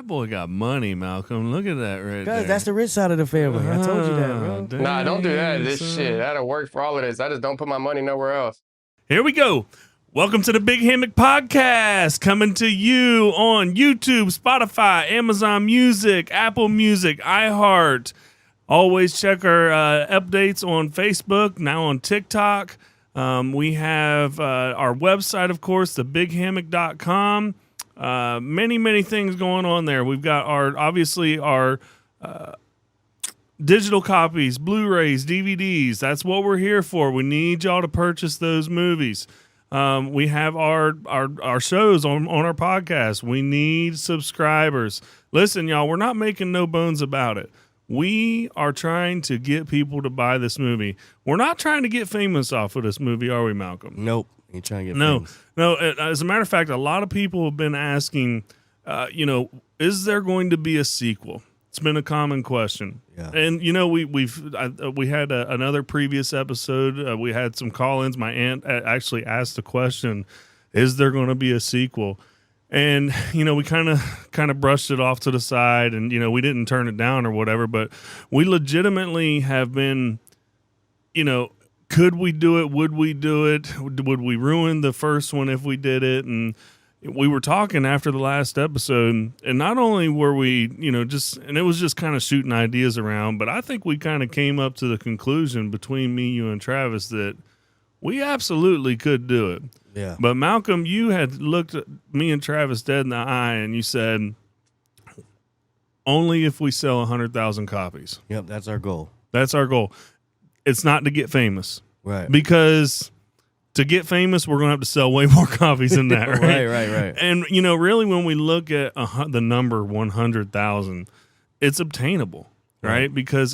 Boy got money, Malcolm. Look at that right there. That's the rich side of the family. I told you that, bro. Nah, don't do that. This shit, that'll work for all of this. I just don't put my money nowhere else. Here we go. Welcome to the Big Hammock Podcast, coming to you on YouTube, Spotify, Amazon Music, Apple Music, iHeart. Always check our updates on Facebook, now on TikTok. We have our website, of course, thebighammock.com. Many things going on there. We've got our digital copies, Blu-rays, DVDs. That's what we're here for. We need y'all to purchase those movies. We have our shows on our podcast. We need subscribers. Listen, y'all, we're not making no bones about it. We are trying to get people to buy this movie. We're not trying to get famous off of this movie, are we, Malcolm? Nope. You trying to get famous. No. As a matter of fact, a lot of people have been asking, is there going to be a sequel? It's been a common question. Yeah. And we had another previous episode. We had some call-ins. My aunt actually asked the question, "Is there going to be a sequel?" And we kind of brushed it off to the side, and we didn't turn it down or whatever. But we legitimately have been, could we do it? Would we do it? Would we ruin the first one if we did it? And we were talking after the last episode, and not only were we, and it was just kind of shooting ideas around, but I think we kind of came up to the conclusion between me, you, and Travis that we absolutely could do it. Yeah. But Malcolm, you had looked at me and Travis dead in the eye, and you said, only if we sell 100,000 copies. Yep, that's our goal. That's our goal. It's not to get famous. Right. Because to get famous, we're going to have to sell way more copies than that, right? right. And, really, when we look at the number 100,000, it's obtainable, right? Because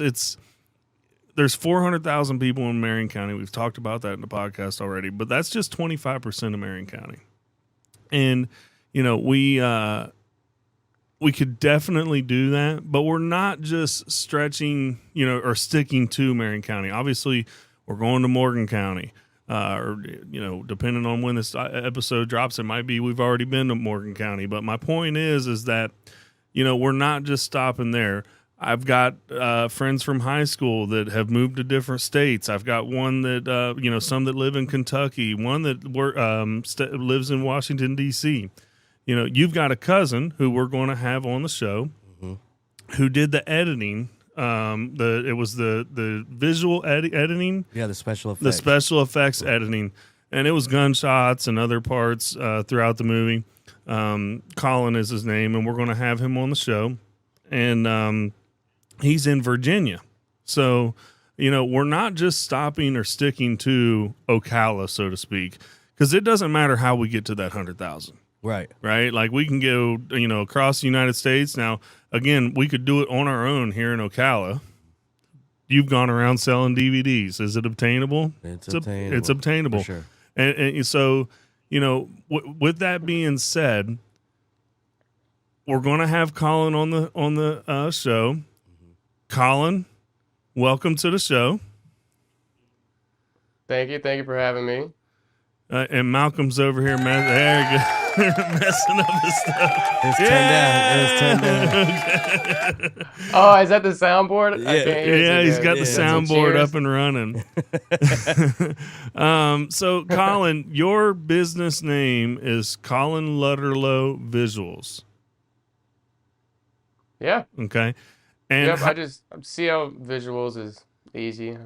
there's 400,000 people in Marion County. We've talked about that in the podcast already, but that's just 25% of Marion County. And, we could definitely do that, but we're not just stretching, or sticking to Marion County. Obviously, we're going to Morgan County, or, depending on when this episode drops, it might be we've already been to Morgan County. But my point is that, we're not just stopping there. I've got friends from high school that have moved to different states. I've got one that, some that live in Kentucky, one that lives in Washington, D.C., you've got a cousin who we're going to have on the show who did the editing. It was the visual editing. Yeah, the special effects. The special effects editing. And it was gunshots and other parts throughout the movie. Colin is his name, and we're going to have him on the show. And he's in Virginia. So, we're not just stopping or sticking to Ocala, so to speak, because it doesn't matter how we get to that 100,000. Right. Like we can go, across the United States. Now, again, we could do it on our own here in Ocala. You've gone around selling DVDs. Is it obtainable? It's obtainable. It's obtainable. For sure. And so, with that being said, we're going to have Colin on the show. Mm-hmm. Colin, welcome to the show. Thank you for having me. And Malcolm's over here. Messing up his stuff. It's turned down. Oh, is that the soundboard? Yeah, he's got the soundboard up and running. So, Colin, your business name is Colin Lutterlow Visuals. Yeah. Okay. And yep, CL Visuals is easy.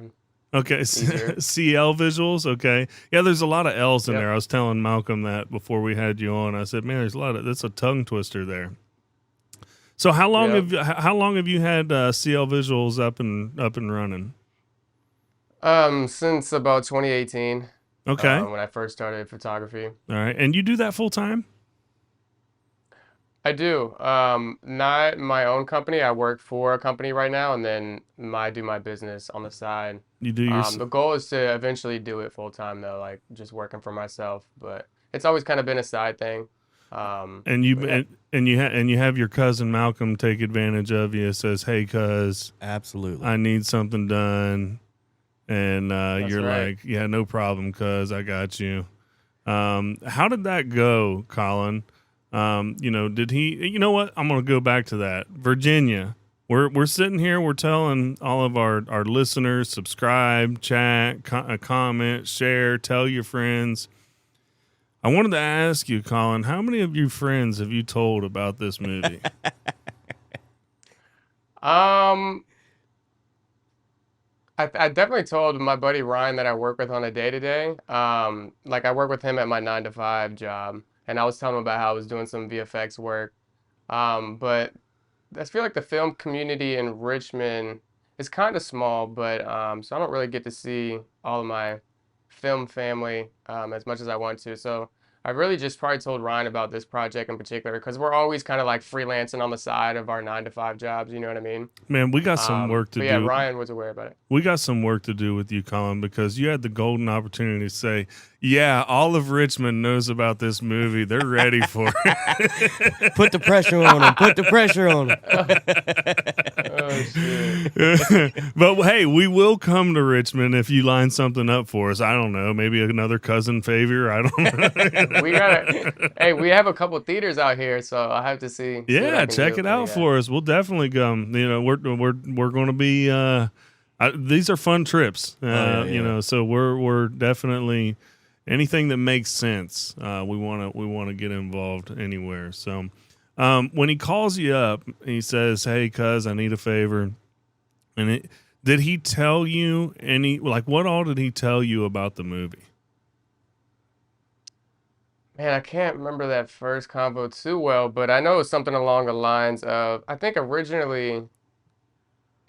Okay, CL Visuals, okay. Yeah, there's a lot of L's in there. I was telling Malcolm that before we had you on. I said, man, that's a tongue twister there. So how long have you had CL Visuals up and running? Since about 2018. Okay. When I first started photography. All right. And you do that full time? I do. Not my own company. I work for a company right now, and then I do my business on the side. You do your The goal is to eventually do it full time though, like just working for myself. But it's always kind of been a side thing. and you But yeah, and you have your cousin Malcolm take advantage of you. Says, "Hey, cuz, Absolutely. I need something done," and that's you're right. like, "Yeah, no problem, cuz I got you." How did that go, Colin? Did he? You know what? I'm gonna go back to that. Virginia. We're sitting here. We're telling all of our listeners, subscribe, chat, comment, share, tell your friends. I wanted to ask you, Colin, how many of your friends have you told about this movie? Um, I definitely told my buddy Ryan that I work with on a day to day. Like I work with him at my 9 to 5 job, and I was telling him about how I was doing some VFX work. But I feel like the film community in Richmond is kind of small, but so I don't really get to see all of my film family as much as I want to. So I really just probably told Ryan about this project in particular because we're always kind of like freelancing on the side of our 9 to 5 jobs. You know what I mean? Man, we got some work to But yeah, do. Ryan was aware about it. We got some work to do with you, Colin, because you had the golden opportunity to say, "Yeah, all of Richmond knows about this movie. They're ready for it." Put the pressure on him. Put the pressure on him. Oh shit. But hey, we will come to Richmond if you line something up for us. I don't know, maybe another cousin favor. I don't know. Hey, we have a couple theaters out here, so I have to see what I Yeah, can check do it out you. for us. We'll definitely come. We're going to be. These are fun trips. Yeah. So we're definitely anything that makes sense. We want to get involved anywhere. So when he calls you up, he says, "Hey, cuz, I need a favor." Did he tell you what all did he tell you about the movie? Man, I can't remember that first convo too well, but I know it was something along the lines of I think originally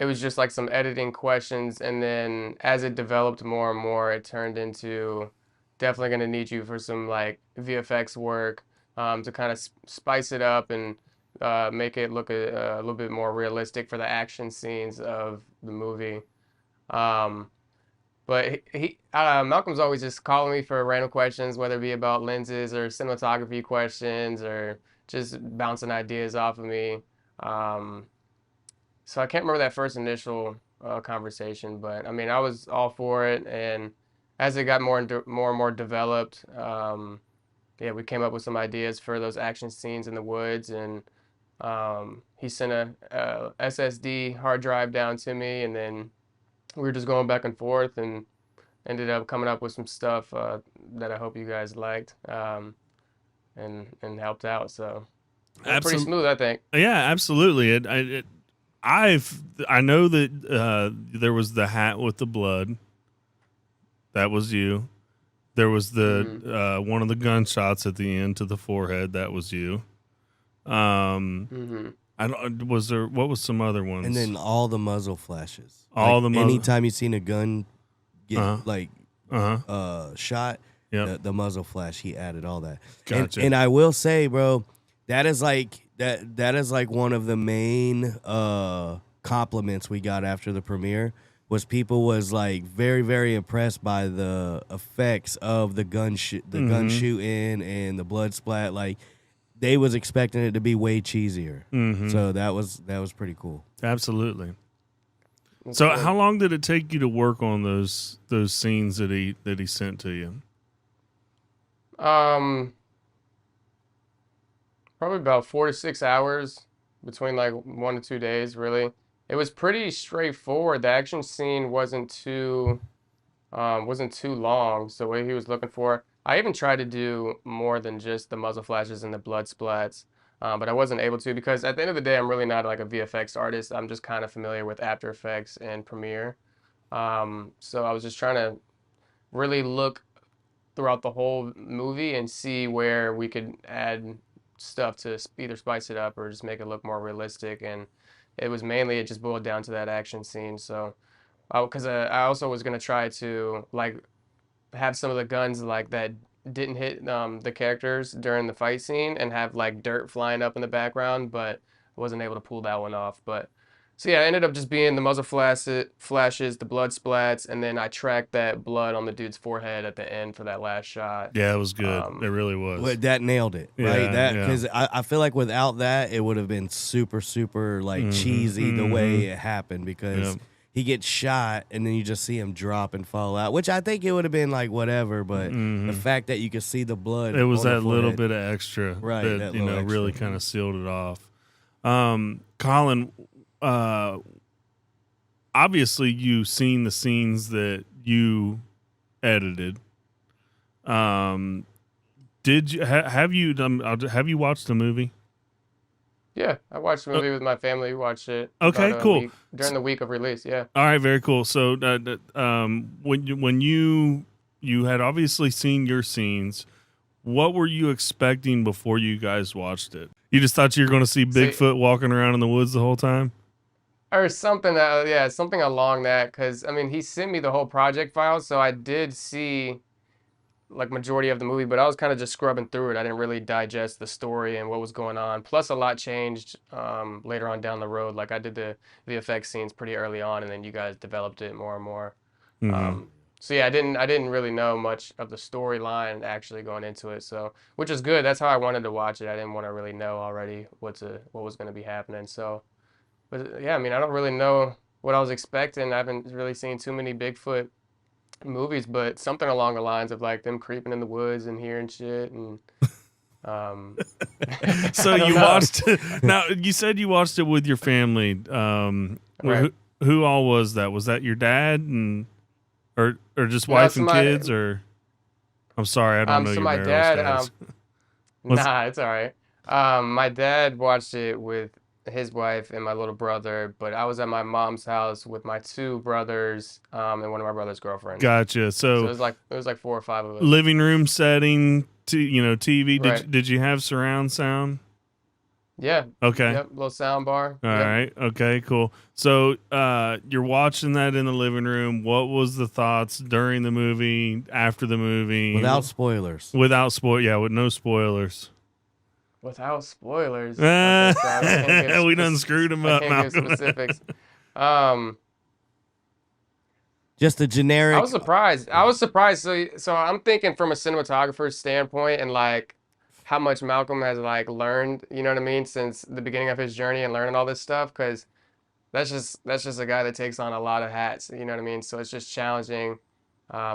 it was just like some editing questions, and then as it developed more and more, it turned into definitely going to need you for some like VFX work to kind of spice it up and make it look a little bit more realistic for the action scenes of the movie. Um, but Malcolm's always just calling me for random questions, whether it be about lenses or cinematography questions or just bouncing ideas off of me. Um, so I can't remember that first initial conversation, but I mean, I was all for it. And as it got more and more developed, yeah, we came up with some ideas for those action scenes in the woods. And he sent a SSD hard drive down to me, and then we were just going back and forth and ended up coming up with some stuff that I hope you guys liked and helped out. So went pretty Absolutely. smooth, I think. Yeah, absolutely. I know that there was the hat with the blood. That was you. There was Hmm. the one of the gunshots at the end to the forehead. That was you. Um, Hmm. I don't, was there. What was some other ones? And then all the muzzle flashes. All the muzzle- anytime you seen a gun get shot, Yep. the muzzle flash, he added all that. Gotcha. And I will say, bro, that is like one of the main compliments we got after the premiere was people was like very, very impressed by the effects of the gun shooting and the blood splat. Like they was expecting it to be way cheesier. So that was pretty cool. Absolutely. So how long did it take you to work on those scenes that he sent to you? Probably about 4 to 6 hours between like 1 to 2 days, really. It was pretty straightforward. The action scene wasn't too long, so what he was looking for. I even tried to do more than just the muzzle flashes and the blood splats, but I wasn't able to because at the end of the day, I'm really not like a VFX artist. I'm just kind of familiar with After Effects and Premiere. So I was just trying to really look throughout the whole movie and see where we could add stuff to either spice it up or just make it look more realistic. And it just boiled down to that action scene. So, because I also was gonna try to like have some of the guns like that didn't hit the characters during the fight scene and have like dirt flying up in the background, but I wasn't able to pull that one off. But so yeah, it ended up just being the muzzle flashes, the blood splats, and then I tracked that blood on the dude's forehead at the end for that last shot. Yeah, it was good. It really was. Well, that nailed it, right? Yeah, That yeah. because I feel like without that, it would have been super, super like cheesy the way it happened because he gets shot and then you just see him drop and fall out, which I think it would have been like whatever, but the fact that you could see the blood, It was on that the little forehead- bit of extra Right, that, that you know, little really extra. kind of sealed it off. Colin, obviously you've seen the scenes that you edited. Did you have you watched the movie? Yeah, I watched the movie with my family. We watched it. Okay, about a cool. week- during the week of release. Yeah. All right, very cool. So, when you had obviously seen your scenes, what were you expecting before you guys watched it? You just thought you were going to see Bigfoot walking around in the woods the whole time? Or something that, yeah, something along that. Because, I mean, he sent me the whole project file, so I did see, like, majority of the movie, but I was kind of just scrubbing through it. I didn't really digest the story and what was going on. Plus, a lot changed later on down the road. Like, I did the effects scenes pretty early on, and then you guys developed it more and more. So yeah, I didn't really know much of the storyline actually going into it. So, which is good. That's how I wanted to watch it. I didn't want to really know already what was going to be happening. So, but yeah, I mean, I don't really know what I was expecting. I haven't really seen too many Bigfoot movies, but something along the lines of like them creeping in the woods and hearing shit and So I don't you know. watched it. Now, you said you watched it with your family. Right. Who all was that? Was that your dad and or just No, wife so and my- kids or? I'm sorry, I don't know so your my marital dad, status. What's- nah, it's all right. My dad watched it with his wife and my little brother, but I was at my mom's house with my two brothers, and one of my brother's girlfriends. Gotcha. So So, it was like 4 or 5 of us. living room setting, TV. Right. Did you have surround sound? Yeah. Okay. Yep. Little sound bar. All Yep. right. Okay, cool. So you're watching that in the living room. What was the thoughts during the movie, after the movie? without spoilers. with no spoilers. Without spoilers. Okay, so I can't give We done screwed him I up, can't give Malcolm. specifics. Just a generic. I was surprised. So I'm thinking from a cinematographer's standpoint and like how much Malcolm has like learned, you know what I mean, since the beginning of his journey and learning all this stuff, because that's just a guy that takes on a lot of hats, you know what I mean? So it's just challenging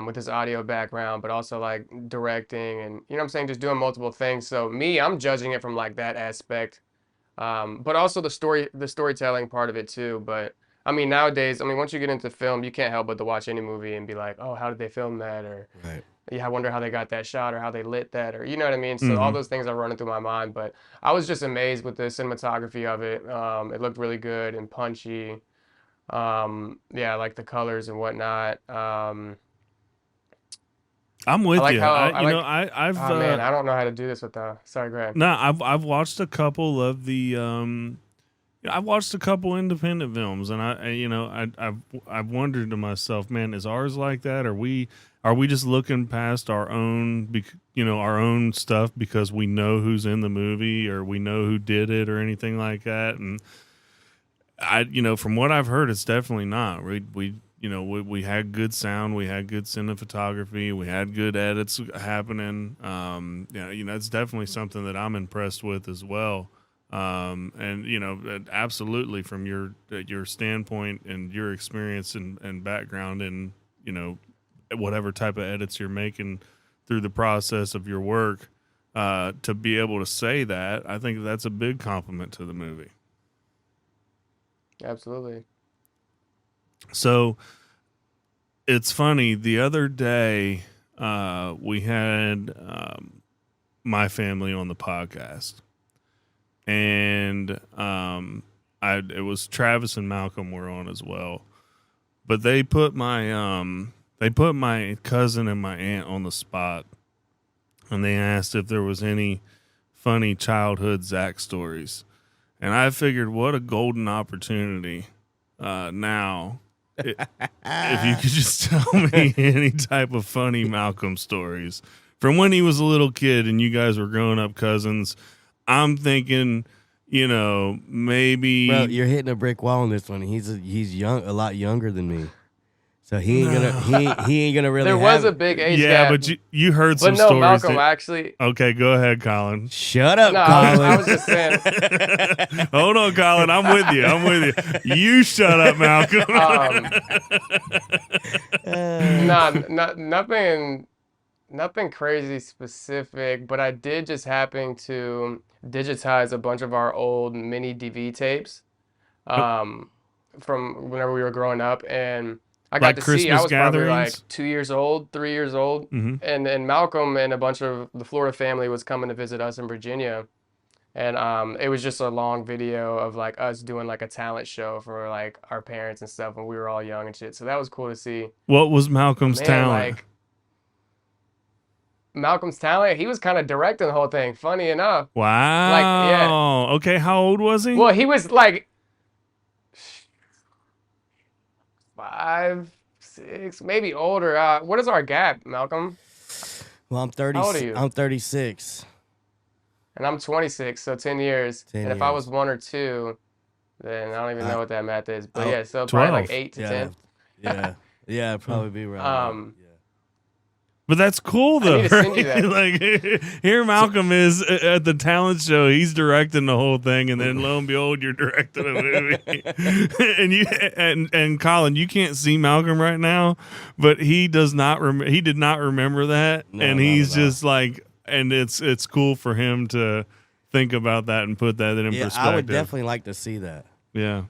with his audio background, but also like directing and you know what I'm saying, just doing multiple things. So me, I'm judging it from like that aspect, but also the storytelling part of it too. But I mean, nowadays, I mean, once you get into film, you can't help but to watch any movie and be like, oh, how did they film that? Or Right. yeah, I wonder how they got that shot or how they lit that or you know what I mean? So all those things are running through my mind, but I was just amazed with the cinematography of it. It looked really good and punchy. Yeah, like the colors and whatnot. I'm with like you. how- I, I you like- know, I've Oh man, I don't know how to do this with sorry, go ahead. no, I've watched a couple of the I've watched a couple independent films, and I've wondered to myself, man, is ours like that? Are we just looking past our own, our own stuff because we know who's in the movie or we know who did it or anything like that? And from what I've heard, it's definitely not. We had good sound, we had good cinematography, we had good edits happening. It's definitely something that I'm impressed with as well. And absolutely from your standpoint and your experience and background and whatever type of edits you're making through the process of your work, to be able to say that, I think that's a big compliment to the movie. Absolutely. So it's funny. The other day, we had my family on the podcast, and it was Travis and Malcolm were on as well, but they put my cousin and my aunt on the spot, and they asked if there was any funny childhood Zach stories, and I figured what a golden opportunity now. If you could just tell me any type of funny Malcolm stories from when he was a little kid and you guys were growing up cousins. I'm thinking, maybe. Bro, you're hitting a brick wall on this one. He's young, a lot younger than me. So he ain't gonna really. There was a big age Yeah, gap. but you heard some but no, stories. Malcolm actually. Okay, go ahead, Colin. Shut up, No, Colin. I was just saying. Hold on, Colin. I'm with you. You shut up, Malcolm. Nothing crazy specific, but I did just happen to digitize a bunch of our old mini DV tapes, from whenever we were growing up, and I got Like to see. Christmas I was probably gatherings? like 2 years old, 3 years old, Mhm. and Malcolm and a bunch of the Florida family was coming to visit us in Virginia, and it was just a long video of like us doing like a talent show for like our parents and stuff when we were all young and shit. So that was cool to see. What was Malcolm's Man, talent? like Malcolm's talent, he was kind of directing the whole thing. Funny enough. Wow. yeah. Okay, how old was he? Well, he was like 5, 6, maybe older. What is our gap, Malcolm? Well, I'm 30. How old are you? I'm 36. And I'm 26, so 10 years. 10 and if I years. was 1 or 2, then I don't even know what that math is. But oh, yeah, so probably 12. like 8 to Yeah, 10. yeah, it'd probably be right. But that's cool though, need to send you right? that. Like here Malcolm is at the talent show. He's directing the whole thing, and then lo and behold, you're directing a movie. and Colin, you can't see Malcolm right now, but he does not. He did not remember that, No, and not he's at all. just like, and it's cool for him to think about that and put that in Yeah, perspective. I would definitely like to see that. Yeah.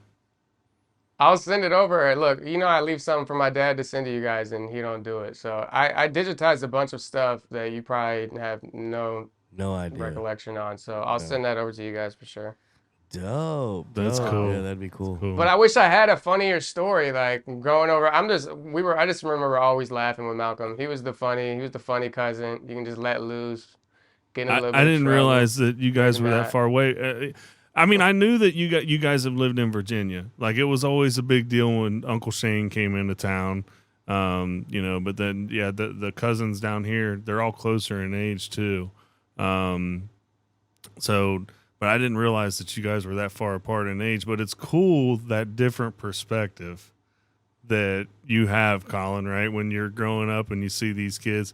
I'll send it over. Look, I leave something for my dad to send to you guys, and he don't do it. So I digitized a bunch of stuff that you probably have no No idea. recollection on. So I'll send that over to you guys for sure. Dope. That's dope. cool. Yeah, that'd be cool. Cool. But I wish I had a funnier story. Like growing over, I just remember always laughing with Malcolm. He was the funny cousin. You can just let loose, get in a little bit I of didn't trouble. realize that you guys were that Matt. far away. I mean, I knew that you guys have lived in Virginia. Like it was always a big deal when Uncle Shane came into town. But then the cousins down here, they're all closer in age too. But I didn't realize that you guys were that far apart in age. But it's cool that different perspective that you have, Colin, right? When you're growing up and you see these kids.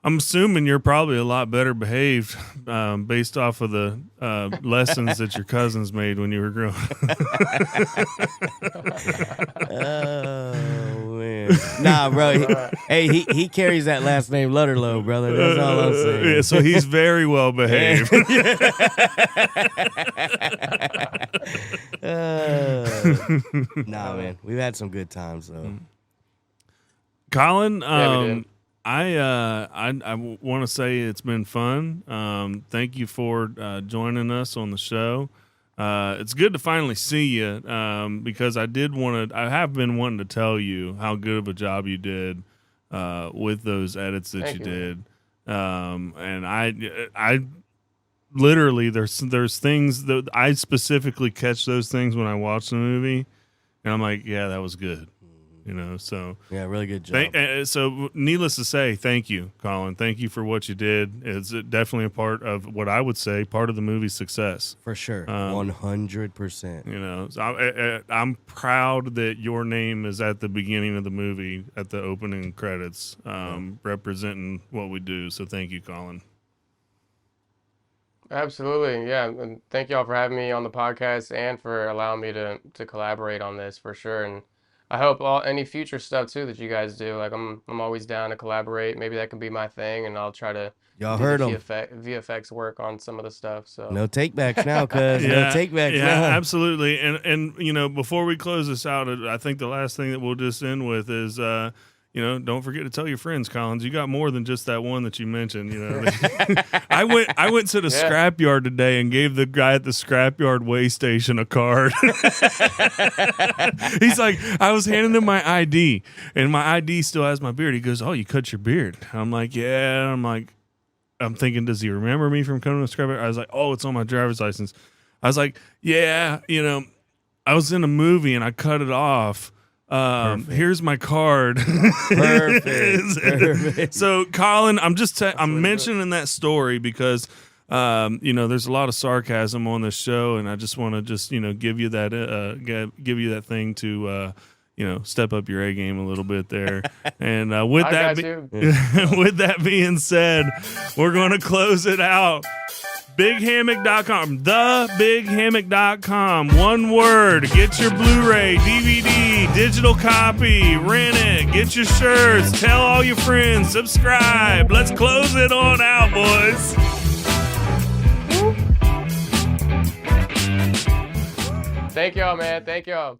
I'm assuming you're probably a lot better behaved based off of the lessons that your cousins made when you were growing up. Oh man, nah, bro. He carries that last name Lutterlow, brother. That's all I'm saying. Yeah, so he's very well behaved. Nah, man, we've had some good times though. Colin, Yeah, we did. I want to say it's been fun. Thank you for joining us on the show. It's good to finally see you because I have been wanting to tell you how good of a job you did with those edits that Thank you you. did. And I literally there's things that I specifically catch those things when I watch the movie, and I'm like, yeah, that was good. So Yeah, really good job. so needless to say, thank you, Colin. Thank you for what you did. It's definitely a part of what I would say part of the movie's success. For sure, 100%. So I'm proud that your name is at the beginning of the movie at the opening credits, representing what we do. So thank you, Colin. Absolutely, yeah. And thank y'all for having me on the podcast and for allowing me to collaborate on this for sure. And I hope any future stuff too that you guys do. Like I'm always down to collaborate. Maybe that can be my thing, and I'll try to Y'all do heard the him. VFX work on some of the stuff. So No takebacks now, cuz. No takebacks yeah, now. absolutely. And before we close this out, I think the last thing that we'll just end with is don't forget to tell your friends, Collins. You got more than just that one that you mentioned. I went to the scrapyard today and gave the guy at the scrapyard weigh station a card. He's like, I was handing him my ID, and my ID still has my beard. He goes, "Oh, you cut your beard?" I'm like, "Yeah." I'm thinking, does he remember me from coming to the scrapyard? I was like, "Oh, it's on my driver's license." I was like, "Yeah, I was in a movie and I cut it off." here's my card. Perfect. So, Colin, I'm mentioning that story because, there's a lot of sarcasm on this show, and I just want to give you that thing to, step up your A game a little bit there. And with that being said, we're going to close it out. BigHammock.com, thebighammock.com. One word. Get your Blu-ray, DVD, digital copy, rent it, get your shirts, tell all your friends, subscribe. Let's close it on out, boys. Thank y'all, man. Thank y'all.